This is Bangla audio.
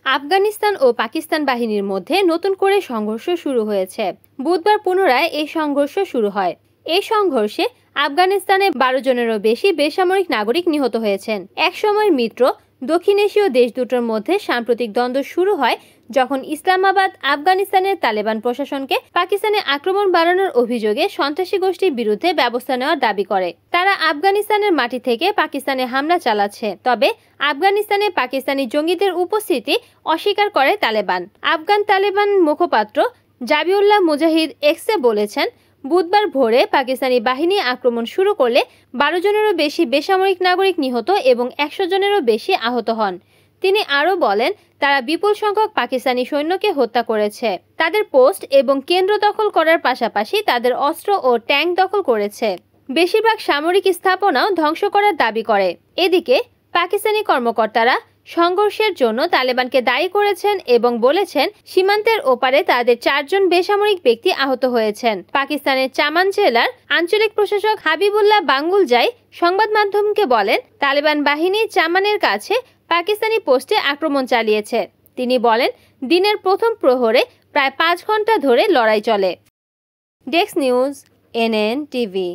আফগানিস্তান ও পাকিস্তান বাহিনীর মধ্যে নতুন করে সংঘর্ষ শুরু হয়েছে। বুধবার পুনরায় এই সংঘর্ষ শুরু হয়। এই সংঘর্ষে আফগানিস্তানে 12 জনেরও বেশি বেসামরিক নাগরিক নিহত হয়েছেন। একসময়ের মিত্র দক্ষিণ এশীয় দেশ দুটোর মধ্যে সাম্প্রতিক দ্বন্দ্ব শুরু হয় যখন ইসলামাবাদ আফগানিস্তানের তালেবান প্রশাসনকে পাকিস্তানে আক্রমণ বাড়ানোর অভিযোগে সন্ত্রাসী গোষ্ঠীর বিরুদ্ধে ব্যবস্থা নেওয়ার দাবি করে। তারা আফগানিস্তানের মাটি থেকে পাকিস্তানে হামলা চালাচ্ছে, তবে আফগানিস্তানে পাকিস্তানি জঙ্গিদের উপস্থিতি অস্বীকার করে তালেবান। আফগান তালেবান মুখপাত্র জাবিউল্লাহ মুজাহিদ এক্সে বলেছেন, বুধবার ভোরে পাকিস্তানি বাহিনী আক্রমণ শুরু করলে 12 জনেরও বেশি বেসামরিক নাগরিক নিহত এবং 100 জনেরও বেশি আহত হন। তিনি আরও বলেন, তারা বিপুল সংখ্যক পাকিস্তানি সৈন্যকে হত্যা করেছে, তাদের পোস্ট এবং কেন্দ্র দখল করার পাশাপাশি তাদের অস্ত্র ও ট্যাঙ্ক দখল করেছে। বেশিরভাগ সামরিক স্থাপনাও ধ্বংস করার দাবি করে। এদিকে পাকিস্তানি কর্মকর্তারা সংঘর্ষের জন্য তালেবানকে দায়ী করেছেন এবং বলেছেন, সীমান্তের ওপারে তাদের 4 জন বেসামরিক ব্যক্তি আহত হয়েছেন। পাকিস্তানের চামান জেলার আঞ্চলিক প্রশাসক হাবিবুল্লাহ বাঙ্গুলজাই সংবাদ মাধ্যমকে বলেন, তালেবান বাহিনী চামানের কাছে পাকিস্তানি পোস্টে আক্রমণ চালিয়েছে। তিনি বলেন, দিনের প্রথম প্রহরে প্রায় 5 ঘন্টা ধরে লড়াই চলে। Desk news, NN TV.